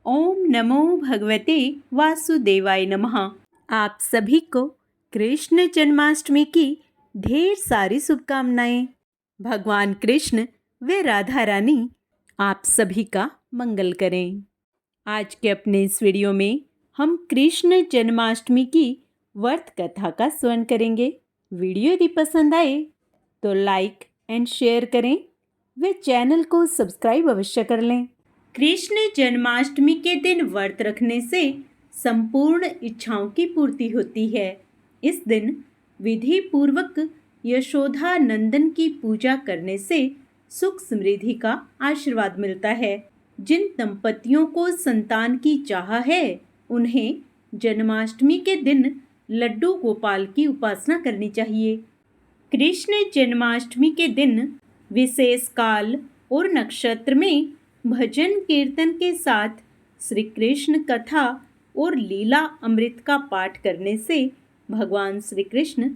ओम नमो भगवते वासुदेवाय नमः। आप सभी को कृष्ण जन्माष्टमी की ढेर सारी शुभकामनाएं। भगवान कृष्ण व राधा रानी आप सभी का मंगल करें। आज के अपने इस वीडियो में हम कृष्ण जन्माष्टमी की व्रत कथा का श्रवण करेंगे। वीडियो यदि पसंद आए तो लाइक एंड शेयर करें व चैनल को सब्सक्राइब अवश्य कर लें। कृष्ण जन्माष्टमी के दिन व्रत रखने से संपूर्ण इच्छाओं की पूर्ति होती है। इस दिन विधि पूर्वक यशोदा नंदन की पूजा करने से सुख समृद्धि का आशीर्वाद मिलता है। जिन दंपतियों को संतान की चाह है उन्हें जन्माष्टमी के दिन लड्डू गोपाल की उपासना करनी चाहिए। कृष्ण जन्माष्टमी के दिन विशेष काल और नक्षत्र में भजन कीर्तन के साथ श्री कृष्ण कथा और लीला अमृत का पाठ करने से भगवान श्री कृष्ण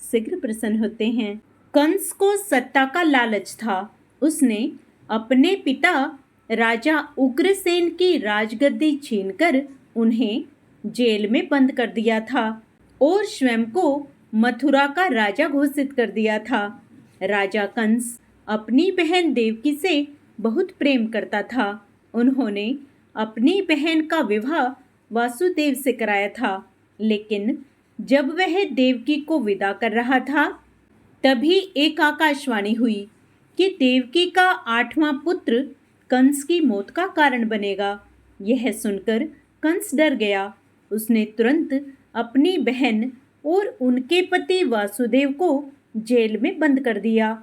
शीघ्र प्रसन्न होते हैं। कंस को सत्ता का लालच था। उसने अपने पिता राजा उग्रसेन की राजगद्दी छीनकर उन्हें जेल में बंद कर दिया था और स्वयं को मथुरा का राजा घोषित कर दिया था। राजा कंस अपनी बहन देवकी से बहुत प्रेम करता था। उन्होंने अपनी बहन का विवाह वासुदेव से कराया था, लेकिन जब वह देवकी को विदा कर रहा था तभी एक आकाशवाणी हुई कि देवकी का 8वां पुत्र कंस की मौत का कारण बनेगा। यह सुनकर कंस डर गया। उसने तुरंत अपनी बहन और उनके पति वासुदेव को जेल में बंद कर दिया।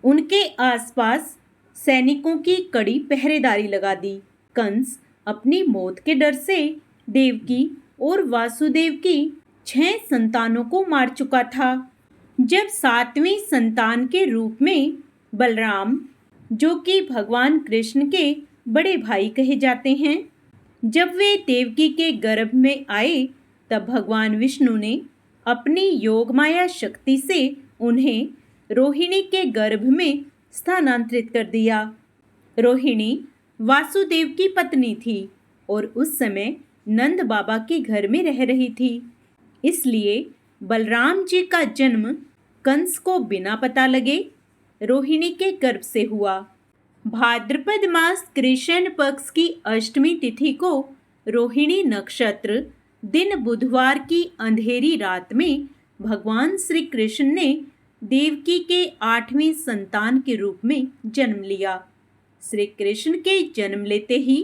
उनके आसपास सैनिकों की कड़ी पहरेदारी लगा दी। कंस अपनी मौत के डर से देवकी और वासुदेव की 6 संतानों को मार चुका था। जब 7वीं संतान के रूप में बलराम, जो कि भगवान कृष्ण के बड़े भाई कहे जाते हैं, जब वे देवकी के गर्भ में आए तब भगवान विष्णु ने अपनी योगमाया शक्ति से उन्हें रोहिणी के गर्भ में स्थानांतरित कर दिया। रोहिणी वासुदेव की पत्नी थी और उस समय नंद बाबा के घर में रह रही थी। इसलिए बलराम जी का जन्म कंस को बिना पता लगे रोहिणी के गर्भ से हुआ। भाद्रपद मास कृष्ण पक्ष की अष्टमी तिथि को रोहिणी नक्षत्र दिन बुधवार की अंधेरी रात में भगवान श्री कृष्ण ने देवकी के 8वीं संतान के रूप में जन्म लिया। श्री कृष्ण के जन्म लेते ही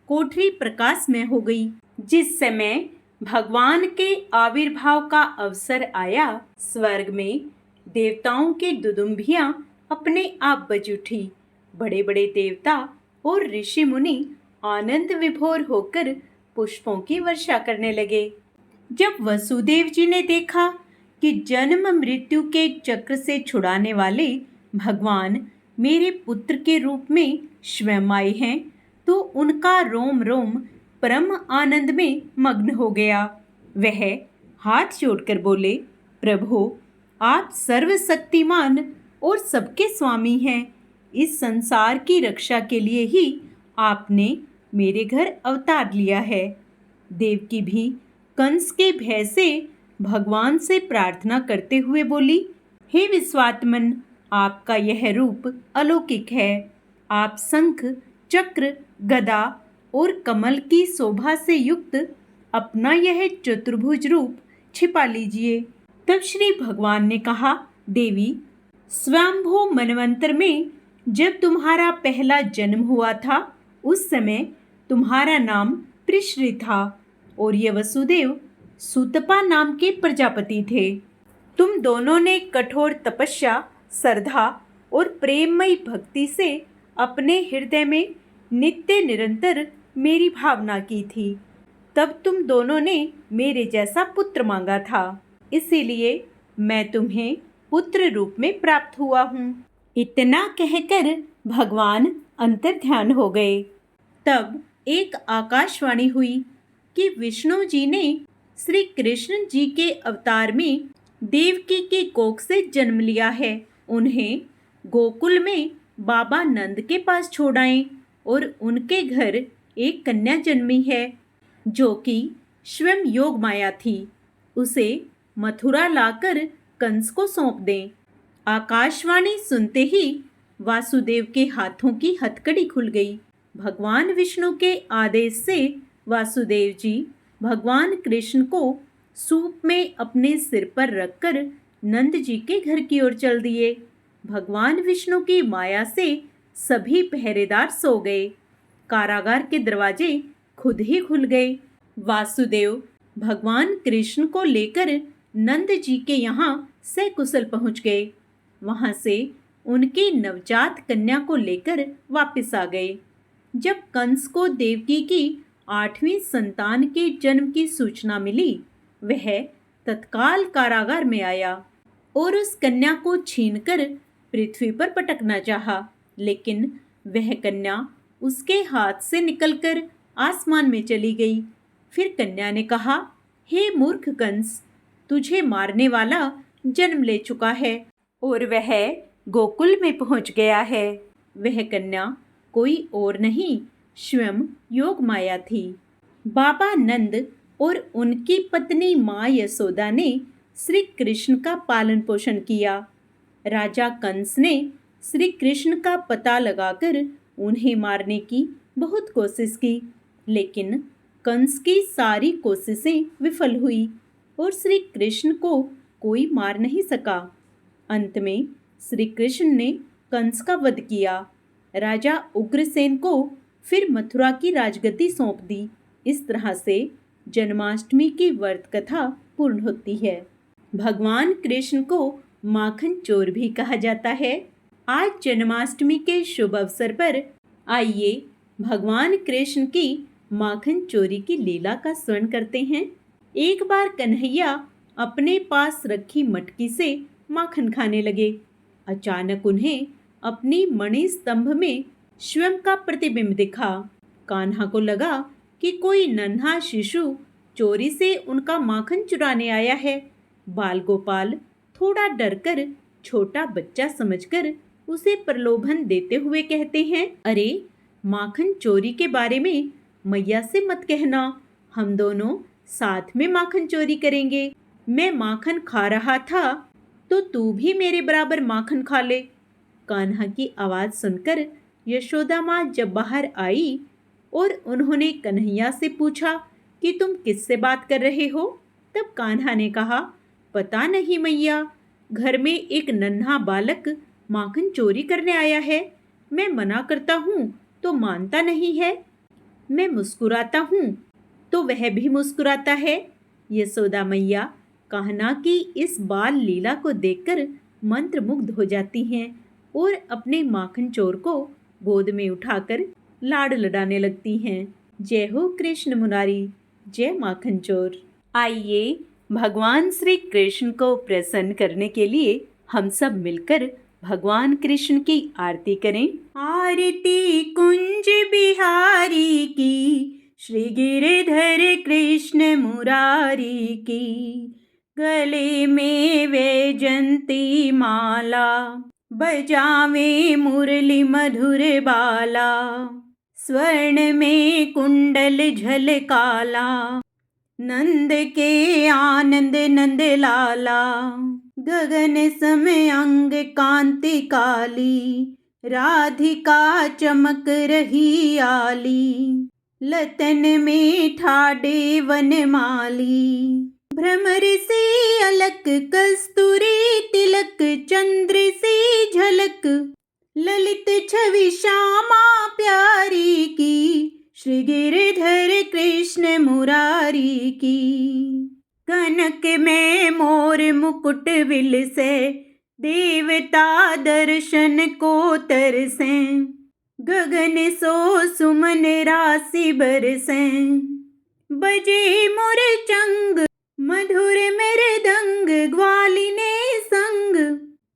कोठरी प्रकाशमय हो गई। जिस समय भगवान के आविर्भाव का अवसर आया, स्वर्ग में देवताओं की दुदुम्बियां अपने आप बज उठी। बड़े बड़े देवता और ऋषि मुनि आनंद विभोर होकर पुष्पों की वर्षा करने लगे। जब वसुदेव जी ने देखा कि जन्म मृत्यु के चक्र से छुड़ाने वाले भगवान मेरे पुत्र के रूप में स्वयं आए हैं, तो उनका रोम रोम परम आनंद में मग्न हो गया। वह हाथ जोड़कर बोले, प्रभु, आप सर्वशक्तिमान और सबके स्वामी हैं। इस संसार की रक्षा के लिए ही आपने मेरे घर अवतार लिया है। देवकी भी कंस के भय से भगवान से प्रार्थना करते हुए बोली, हे विश्वात्मन, आपका यह रूप अलौकिक है। आप शंख, चक्र, गदा और कमल की शोभा से युक्त अपना यह चतुर्भुज रूप छिपा लीजिए। तब श्री भगवान ने कहा, देवी, स्वयंभू मनवंतर में जब तुम्हारा पहला जन्म हुआ था उस समय तुम्हारा नाम पृश्री था और ये वसुदेव सुतपा नाम के प्रजापति थे। तुम दोनों ने कठोर तपस्या, श्रद्धा और प्रेममयी भक्ति से अपने हृदय में नित्य निरंतर मेरी भावना की थी। तब तुम दोनों ने मेरे जैसा पुत्र मांगा था, इसीलिए मैं तुम्हें पुत्र रूप में प्राप्त हुआ हूँ। इतना कहकर भगवान अंतर्ध्यान हो गए। तब एक आकाशवाणी हुई कि विष्णु जी ने श्री कृष्ण जी के अवतार में देवकी के कोख से जन्म लिया है। उन्हें गोकुल में बाबा नंद के पास छोड़ आएं और उनके घर एक कन्या जन्मी है जो कि स्वयं योग माया थी। उसे मथुरा लाकर कंस को सौंप दें। आकाशवाणी सुनते ही वासुदेव के हाथों की हथकड़ी खुल गई। भगवान विष्णु के आदेश से वासुदेव जी भगवान कृष्ण को सूप में अपने सिर पर रखकर नंद जी के घर की ओर चल दिए। भगवान विष्णु की माया से सभी पहरेदार सो गए। कारागार के दरवाजे खुद ही खुल गए। वासुदेव भगवान कृष्ण को लेकर नंद जी के यहाँ सकुशल पहुंच गए। वहां से उनकी नवजात कन्या को लेकर वापस आ गए। जब कंस को देवकी की 8वीं संतान के जन्म की सूचना मिली, वह तत्काल कारागार में आया और उस कन्या को छीनकर पृथ्वी पर पटकना चाहा, लेकिन वह कन्या उसके हाथ से निकलकर आसमान में चली गई। फिर कन्या ने कहा, हे मूर्ख कंस, तुझे मारने वाला जन्म ले चुका है और वह गोकुल में पहुंच गया है। वह कन्या कोई और नहीं, स्वयं योग माया थी। बाबा नंद और उनकी पत्नी माँ यशोदा ने श्री कृष्ण का पालन पोषण किया। राजा कंस ने श्री कृष्ण का पता लगाकर उन्हें मारने की बहुत कोशिश की, लेकिन कंस की सारी कोशिशें विफल हुई और श्री कृष्ण को कोई मार नहीं सका। अंत में श्री कृष्ण ने कंस का वध किया। राजा उग्रसेन को फिर मथुरा की राजगद्दी सौंप दी। इस तरह से जन्माष्टमी की व्रत कथा पूर्ण होती है। भगवान कृष्ण को माखन चोर भी कहा जाता है। आज जन्माष्टमी के शुभ अवसर पर आइए भगवान कृष्ण की माखन चोरी की लीला का स्मरण करते हैं। एक बार कन्हैया अपने पास रखी मटकी से माखन खाने लगे। अचानक उन्हें अपनी मणि स्तंभ में स्वयं का प्रतिबिंब दिखा। कान्हा को लगा कि कोई नन्हा शिशु चोरी से उनका माखन चुराने आया है। बाल गोपाल थोड़ा डरकर छोटा बच्चा समझकर उसे प्रलोभन देते हुए कहते हैं, अरे माखन चोरी के बारे में मैया से मत कहना, हम दोनों साथ में माखन चोरी करेंगे। मैं माखन खा रहा था तो तू भी मेरे बराबर माखन खा ले। कान्हा की आवाज सुनकर यशोदा माँ जब बाहर आई और उन्होंने कन्हैया से पूछा कि तुम किससे बात कर रहे हो, तब कान्हा ने कहा, पता नहीं मैया, घर में एक नन्हा बालक माखन चोरी करने आया है। मैं मना करता हूँ तो मानता नहीं है, मैं मुस्कुराता हूँ तो वह भी मुस्कुराता है। यशोदा मैया कान्हा की इस बाल लीला को देखकर मंत्रमुग्ध हो जाती हैं और अपने माखन चोर को गोद में उठाकर लाड लडाने लगती हैं। जय हो कृष्ण मुरारी, जय माखन चोर। आइए भगवान श्री कृष्ण को प्रसन्न करने के लिए हम सब मिलकर भगवान कृष्ण की आरती करें। आरती कुंज बिहारी की, श्री गिरधर कृष्ण मुरारी की। गले में वैजंती माला, बजावे मुरली मधुर बाला। स्वर्ण में कुंडल झलकाला, नंद के आनंद नंद लाला। गगन सम अंग कांति काली, राधिका चमक रही आली। लतन में ठाडे वनमाली, भ्रमर से अलक कस्तूरी तिलक। चंद्र से झलक ललित छवि श्यामा प्यारी की, श्री गिरधर कृष्ण मुरारी की। कनक में मोर मुकुट विलसे, देवता दर्शन को तरसे। गगन सो सुमन राशि बरसे, बजे मोर चंग मधुर मृदंग। ग्वालिने संग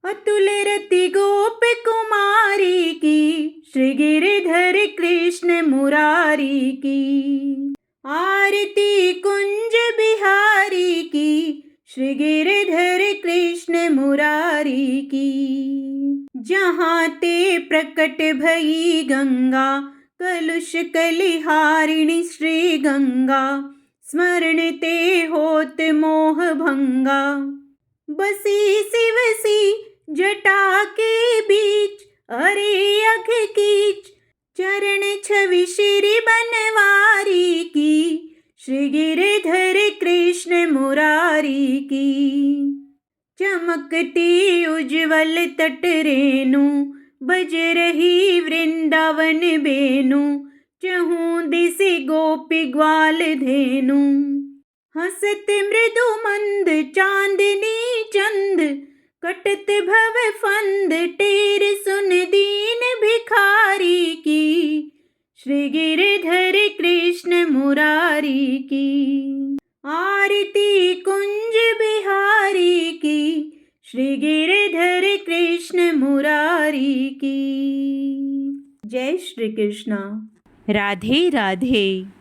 अतुल रति गोप कुमारी की, श्री गिरधर कृष्ण मुरारी की। आरती कुंज बिहारी की, श्री गिरधर कृष्ण मुरारी की। जहाँ ते प्रकट भई गंगा, कलुष कलिहारिणि श्री गंगा, स्मरणते होत मोह भंगा। बसी शिवसी जटा के बीच, अरे अघ कीच, चरण छवि श्री बनवारी की, श्री गिरधर कृष्ण मुरारी की। चमकती उज्ज्वल तट रेणु, बज रही वृंदावन बेनु, चहूँ दिशि गोपी ग्वाल धेनु। हंसत मृदु मंद चांदनी चंद, कटत भव फंद टेर सुन दीन भिखारी की, श्री गिरधर कृष्ण मुरारी की। आरती कुंज बिहारी की, श्री गिरधर कृष्ण मुरारी की। जय श्री कृष्ण। राधे राधे।